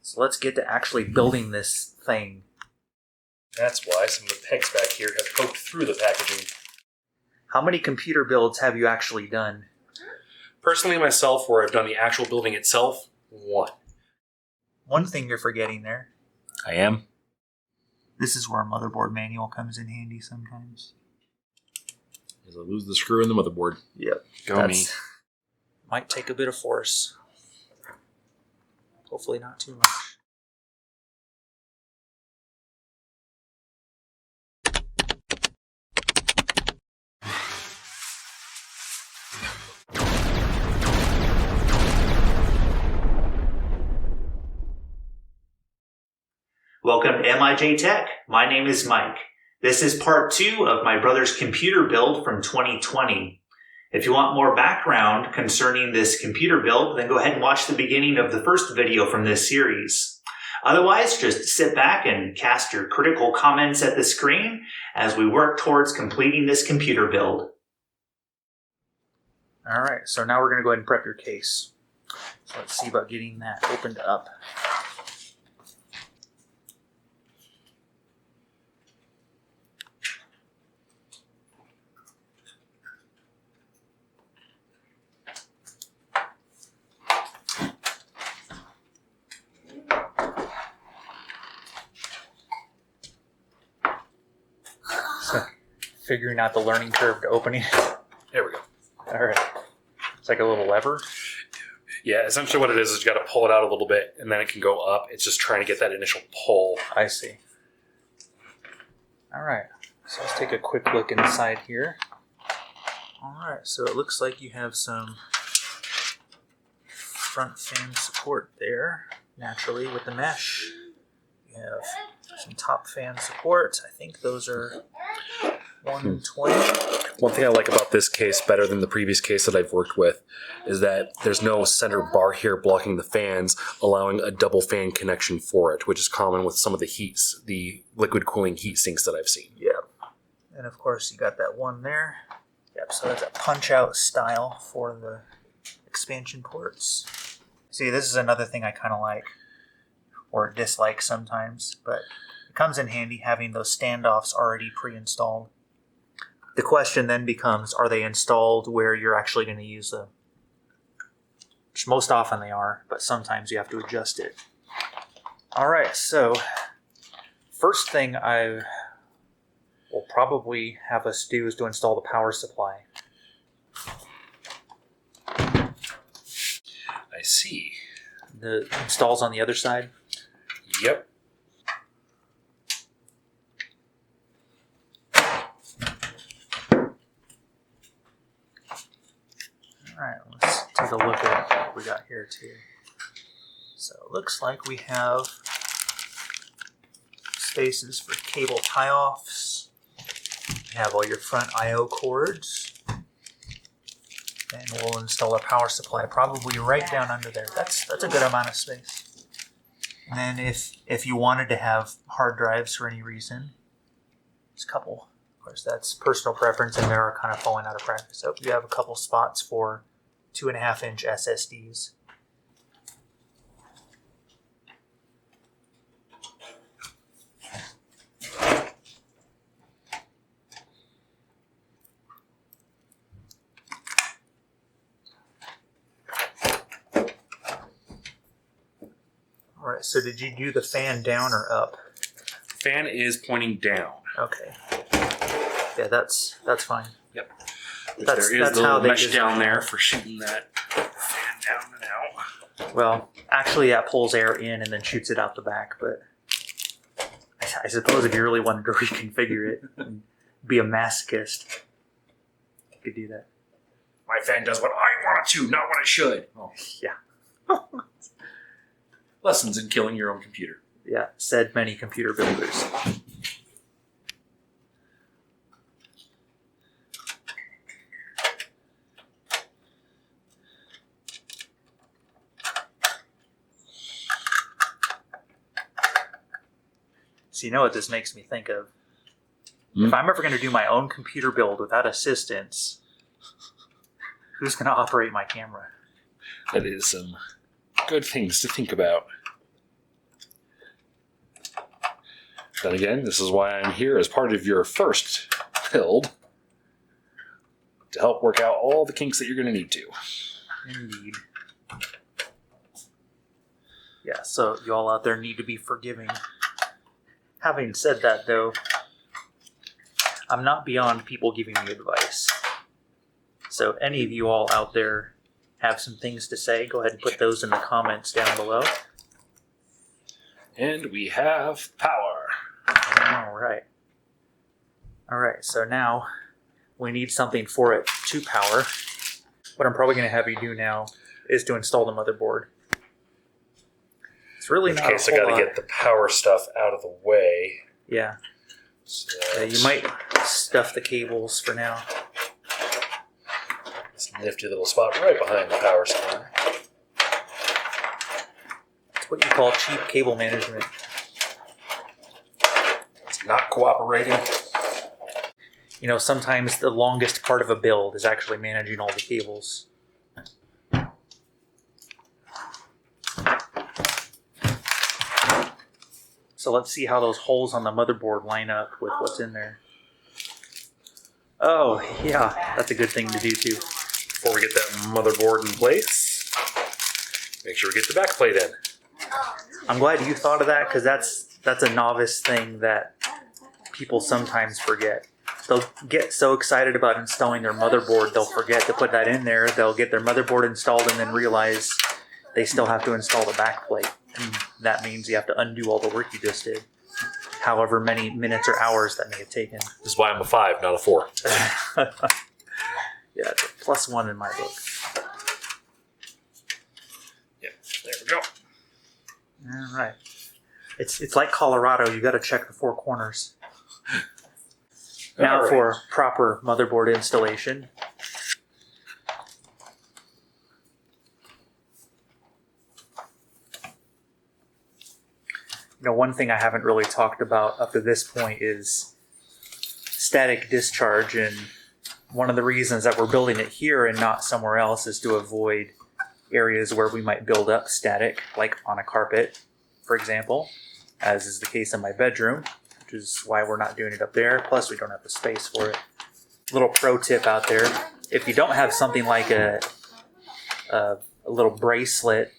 So let's get to actually building this thing. That's why some of the pegs back here have poked through the packaging. How many computer builds have you actually done? Personally, myself, where I've done the actual building itself, one. One thing you're forgetting there. I am. This is where a motherboard manual comes in handy sometimes. As I lose the screw in the motherboard. Yep. Go me. Might take a bit of force. Hopefully not too much. Welcome to MIJ Tech. My name is Mike. This is part 2 of my brother's computer build from 2020. If you want more background concerning this computer build, then go ahead and watch the beginning of the first video from this series. Otherwise, just sit back and cast your critical comments at the screen as we work towards completing this computer build. Alright, so now we're going to go ahead and prep your case. So let's see about getting that opened up. Figuring out the learning curve to opening it. There we go. Alright. It's like a little lever. Yeah, essentially what it is you got to pull it out a little bit and then it can go up. It's just trying to get that initial pull. I see. Alright. So let's take a quick look inside here. Alright, so it looks like you have some front fan support there, naturally with the mesh. You have some top fan support. I think those are 120. One thing I like about this case better than the previous case that I've worked with is that there's no center bar here blocking the fans, allowing a double fan connection for it, which is common with some of the liquid cooling heat sinks that I've seen. Yep. And of course you got that one there. Yep, so that's a punch out style for the expansion ports. See, this is another thing I kind of like, or dislike sometimes, but it comes in handy having those standoffs already pre-installed. The question then becomes, are they installed where you're actually going to use them? Which most often they are, but sometimes you have to adjust it. Alright, so first thing I will probably have us do is to install the power supply. I see. The installs on the other side? Yep. Alright, let's take a look at what we got here too. So it looks like we have spaces for cable tie-offs. You have all your front I/O cords. And we'll install a power supply probably right down under there. That's a good amount of space. And then if you wanted to have hard drives for any reason, there's a couple. Of course, that's personal preference, and they're kind of falling out of practice. So you have a couple spots for 2.5-inch SSDs. All right. So did you do the fan down or up? Fan is pointing down. Okay. Yeah, that's fine. Yep. That's there is the how little they mesh design down there it. for shooting that fan down and out. Well, actually that pulls air in and then shoots it out the back, but I suppose if you really wanted to reconfigure it and be a masochist, you could do that. My fan does what I want it to, not what it should. Oh. Yeah. Lessons in killing your own computer. Yeah, said many computer builders. So you know what this makes me think of? If I'm ever going to do my own computer build without assistance, who's going to operate my camera? That is some good things to think about. Then again, this is why I'm here as part of your first build, to help work out all the kinks that you're going to need to. Indeed. Yeah, so you all out there need to be forgiving. Having said that, though, I'm not beyond people giving me advice. So any of you all out there have some things to say, go ahead and put those in the comments down below. And we have power. Alright. Alright, so now we need something for it to power. What I'm probably going to have you do now is to install the motherboard. It's really not a whole lot. In case I got to get the power stuff out of the way. Yeah. So You might stuff the cables for now. this nifty little spot right behind the power supply. It's what you call cheap cable management. It's not cooperating. You know, sometimes the longest part of a build is actually managing all the cables. So let's see how those holes on the motherboard line up with what's in there. Oh, yeah, that's a good thing to do too. Before we get that motherboard in place, make sure we get the back plate in. I'm glad you thought of that, because that's a novice thing that people sometimes forget. They'll get so excited about installing their motherboard, they'll forget to put that in there. They'll get their motherboard installed and then realize they still have to install the backplate. And that means you have to undo all the work you just did. However many minutes or hours that may have taken. This is why I'm a 5, not a 4. Yeah, it's a +1 in my book. Yep, there we go. All right. It's like Colorado. You got to check the 4 corners. Now for proper motherboard installation. You know, one thing I haven't really talked about up to this point is static discharge, and one of the reasons that we're building it here and not somewhere else is to avoid areas where we might build up static, like on a carpet, for example, as is the case in my bedroom, which is why we're not doing it up there. Plus, we don't have the space for it. Little pro tip out there: if you don't have something like a little bracelet,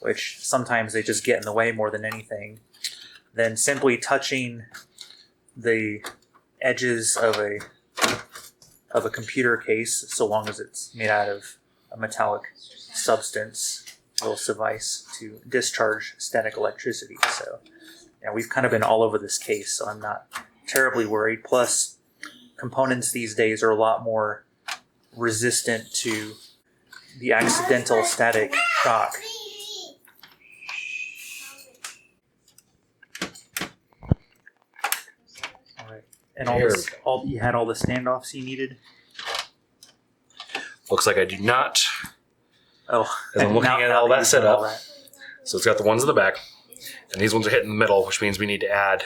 which sometimes they just get in the way more than anything, then simply touching the edges of a computer case, so long as it's made out of a metallic substance, will suffice to discharge static electricity. So, yeah, we've kind of been all over this case, so I'm not terribly worried. Plus, components these days are a lot more resistant to the accidental static shock. All right, and you had all the standoffs you needed. Looks like I do not. Oh, As I'm looking at all that set up. that. So it's got the ones in the back, and these ones are hitting the middle, which means we need to add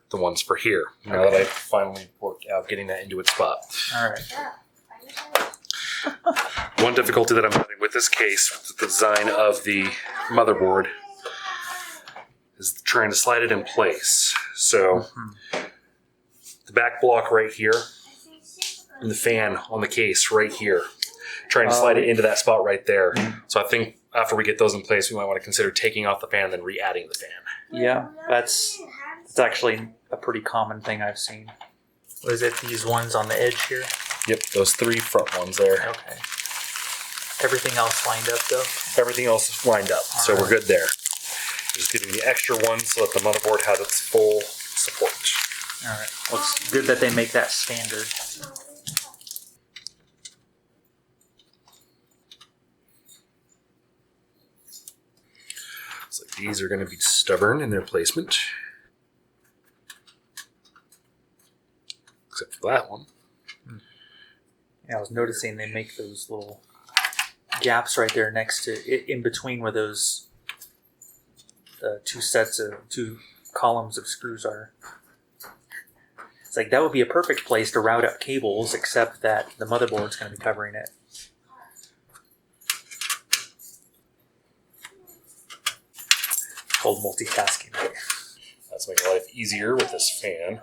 the ones for here. Now that I've finally worked out getting that into its spot. All right. One difficulty that I'm having with this case, with the design of the motherboard, is trying to slide it in place. So the back block right here, and the fan on the case right here. Trying to slide it into that spot right there. So I think after we get those in place, we might want to consider taking off the fan and then re-adding the fan. Yeah, that's actually a pretty common thing I've seen. Was it these ones on the edge here? Yep, those 3 front ones there. Okay. Everything else lined up though? Everything else is lined up, so we're good there. Just getting the extra one so that the motherboard has its full support. All right. Well, it's good that they make that standard. So these are going to be stubborn in their placement. Except for that one. Yeah, I was noticing they make those little gaps right there next to it, in between where those 2 columns of screws are. It's like that would be a perfect place to route up cables, except that the motherboard's going to be covering it. Called multitasking. That's making life easier with this fan.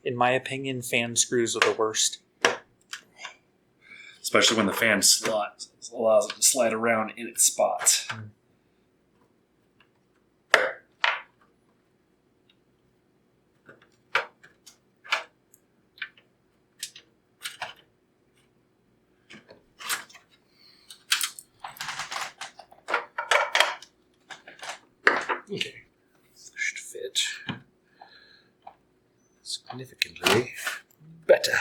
In my opinion, fan screws are the worst. Especially when the fan slot allows it to slide around in its spot. Okay. Should fit significantly better.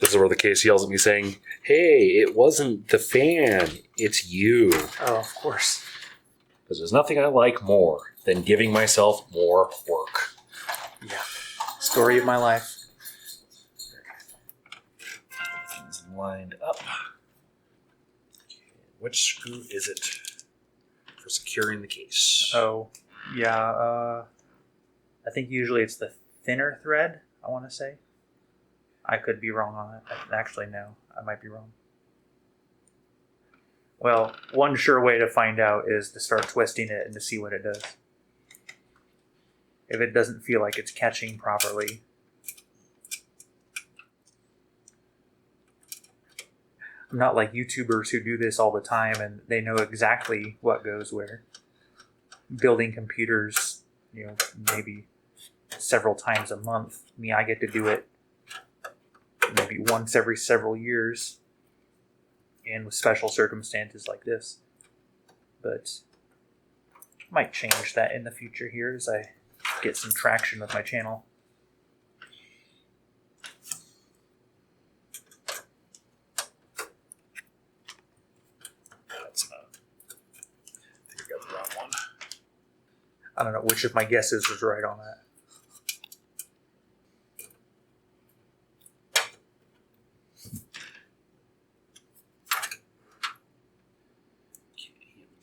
This is where the case yells at me saying, "Hey, it wasn't the fan, it's you." Oh, of course. Because there's nothing I like more than giving myself more work. Yeah. Story of my life. Everything's lined up. Which screw is it for securing the case? Oh, yeah. I think usually it's the thinner thread, I want to say. I could be wrong on it. Actually, no. I might be wrong. Well, one sure way to find out is to start twisting it and to see what it does. If it doesn't feel like it's catching properly. I'm not like YouTubers who do this all the time and they know exactly what goes where. Building computers, maybe several times a month. Me, I get to do it maybe once every several years, and with special circumstances like this. But I might change that in the future here as I get some traction with my channel. That's not. I think I got the wrong one. I don't know which of my guesses was right on that.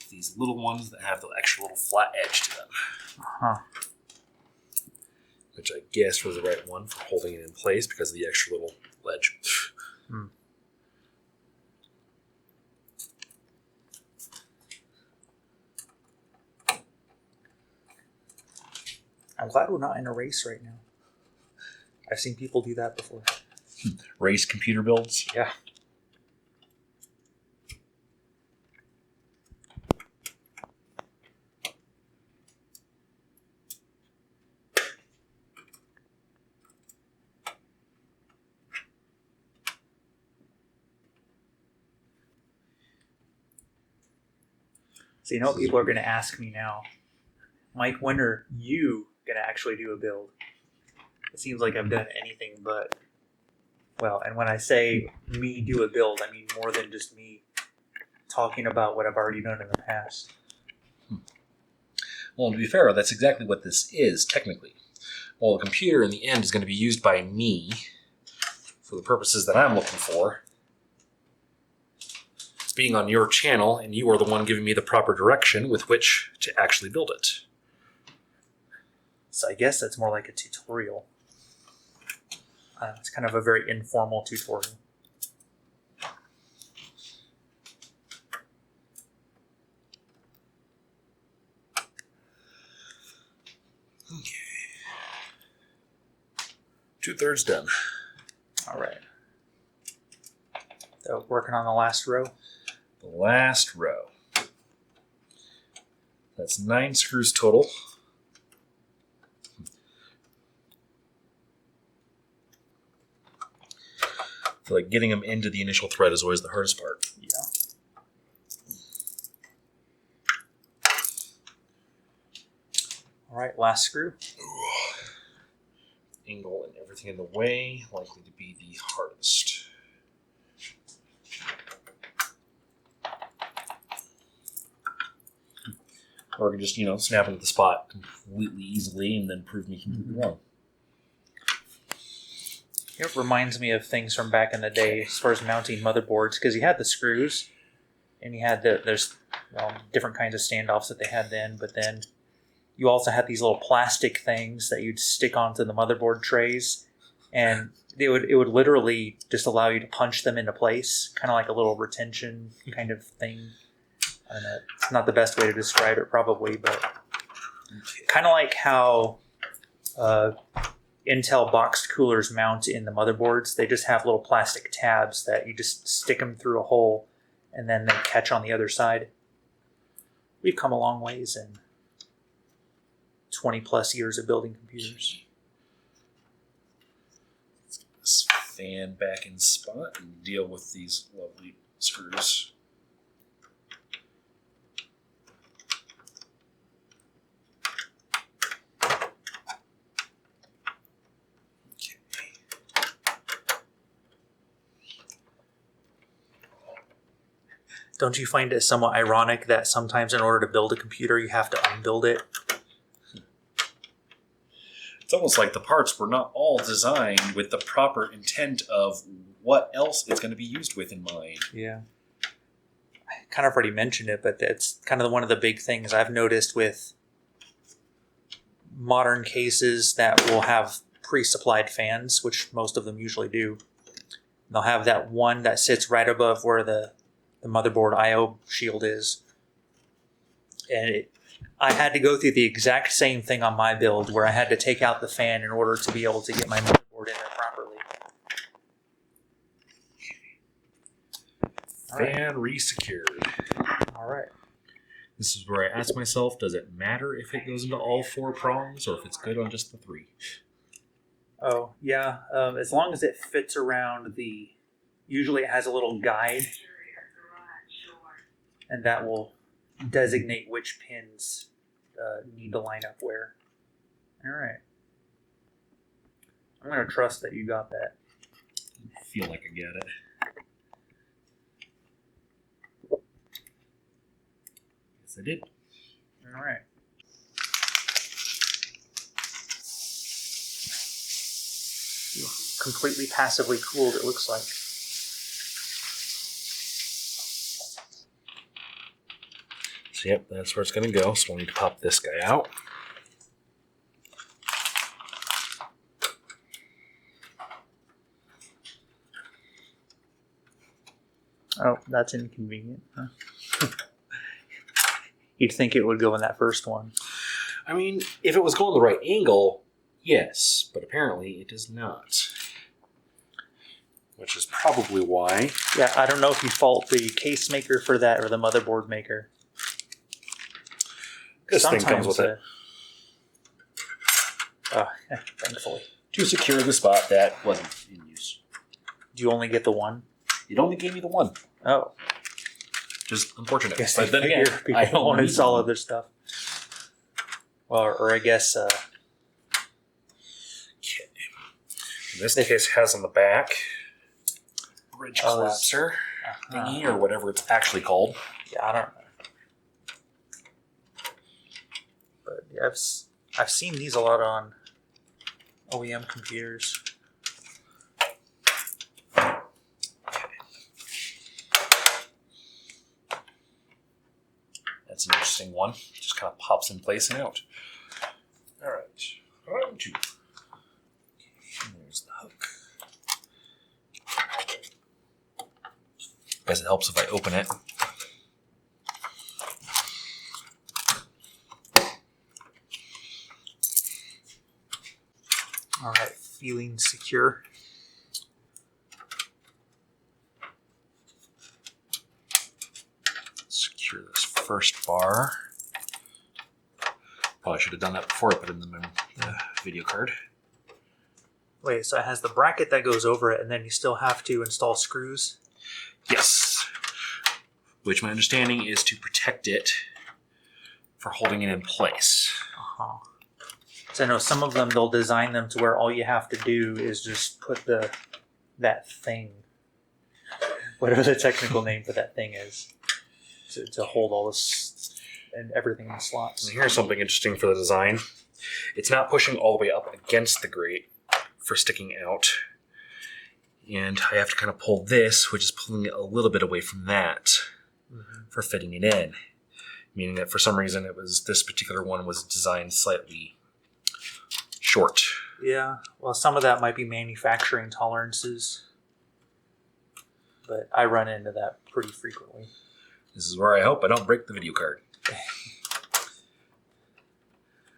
These little ones that have the extra little flat edge to them. Uh-huh. Which I guess was the right one for holding it in place because of the extra little ledge. Hmm. I'm glad we're not in a race right now. I've seen people do that before. Race computer builds? Yeah. So you know what people are going to ask me now? Mike, when are you going to actually do a build? It seems like I've done anything but. Well, and when I say me do a build, I mean more than just me talking about what I've already done in the past. Well, to be fair, that's exactly what this is, technically. Well, the computer in the end is going to be used by me for the purposes that I'm looking for. It's being on your channel, and you are the one giving me the proper direction with which to actually build it. So I guess that's more like a tutorial. It's kind of a very informal tutorial. Okay. 2/3 done. All right. So working on the last row. The last row. That's 9 screws total. I feel like getting them into the initial thread is always the hardest part. Yeah. All right, last screw. Angle and everything in the way, likely to be the hardest. Or I can just, snap it at the spot completely easily and then prove me completely wrong. It reminds me of things from back in the day as far as mounting motherboards, because you had the screws, and you had there's different kinds of standoffs that they had then, but then you also had these little plastic things that you'd stick onto the motherboard trays, and it would literally just allow you to punch them into place, kind of like a little retention kind of thing. I don't know. It's not the best way to describe it, probably, but kind of like how Intel boxed coolers mount in the motherboards. They just have little plastic tabs that you just stick them through a hole, and then they catch on the other side. We've come a long ways in 20 plus years of building computers. Let's get this fan back in spot and deal with these lovely screws. Don't you find it somewhat ironic that sometimes in order to build a computer, you have to unbuild it? It's almost like the parts were not all designed with the proper intent of what else it's going to be used with in mind. Yeah. I kind of already mentioned it, but that's kind of one of the big things I've noticed with modern cases that will have pre-supplied fans, which most of them usually do. They'll have that one that sits right above where the motherboard I/O shield is. And I had to go through the exact same thing on my build, where I had to take out the fan in order to be able to get my motherboard in there properly. Fan re-secured. All right. This is where I ask myself, does it matter if it goes into all 4 prongs or if it's good on just the 3? Oh, yeah. As long as it fits around the... Usually it has a little guide, and that will designate which pins need to line up where. All right. I'm going to trust that you got that. I feel like I get it. Yes, I did. All right. Completely passively cooled, it looks like. So, yep, that's where it's going to go. So we'll need to pop this guy out. Oh, that's inconvenient. Huh? You'd think it would go in that first one. I mean, if it was going the right angle, yes, but apparently it does not. Which is probably why. Yeah, I don't know if you fault the case maker for that or the motherboard maker. This thing comes with it. Thankfully. To secure the spot that wasn't in use. Do you only get the one? It only gave me the one. Oh. Just unfortunate. Guess But then again, people I don't won't need install one. other stuff. Well, or I guess... Okay. In this case has on the back bridge collapser thingy, or whatever it's actually called. Yeah, I don't know. But yeah, I've seen these a lot on OEM computers. That's an interesting one. Just kind of pops in place and out. All right. Round 2. There's the hook. Guess it helps if I open it. All right, feeling secure. Secure this first bar. Probably should have done that before I put in the video card. Wait, so it has the bracket that goes over it, and then you still have to install screws? Yes. Which my understanding is to protect it for holding it in place. Uh-huh. So I know some of them, they'll design them to where all you have to do is just put that thing, whatever the technical name for that thing is, to hold all this and everything in the slots. And here's something interesting for the design. It's not pushing all the way up against the grate for sticking out. And I have to kind of pull this, which is pulling it a little bit away from that for fitting it in. meaning that for some reason this particular one was designed slightly short. Yeah, well, some of that might be manufacturing tolerances, but I run into that pretty frequently. This is where I hope I don't break the video card.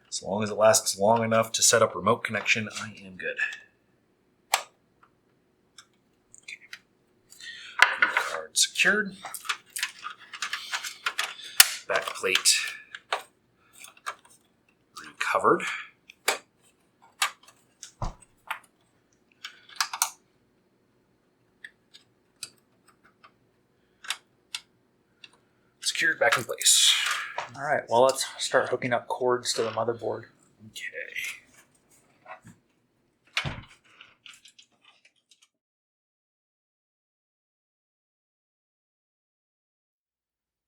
As long as it lasts long enough to set up remote connection, I am good. Okay. Video card secured. Back plate recovered. Secured back in place. All right, well, let's start hooking up cords to the motherboard. Okay.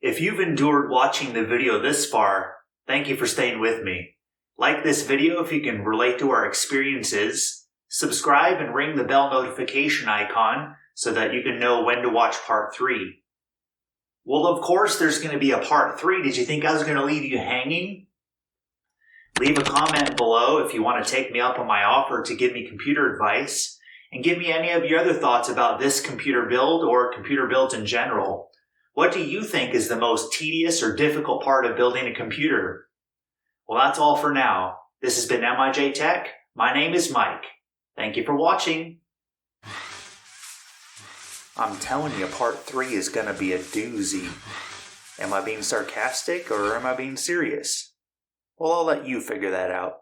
If you've endured watching the video this far, thank you for staying with me. Like this video if you can relate to our experiences. Subscribe and ring the bell notification icon so that you can know when to watch part 3. Well, of course there's going to be a part 3. Did you think I was going to leave you hanging? Leave a comment below if you want to take me up on my offer to give me computer advice, and give me any of your other thoughts about this computer build or computer builds in general. What do you think is the most tedious or difficult part of building a computer? Well, that's all for now. This has been MIJ Tech. My name is Mike. Thank you for watching. I'm telling you, part 3 is going to be a doozy. Am I being sarcastic or am I being serious? Well, I'll let you figure that out.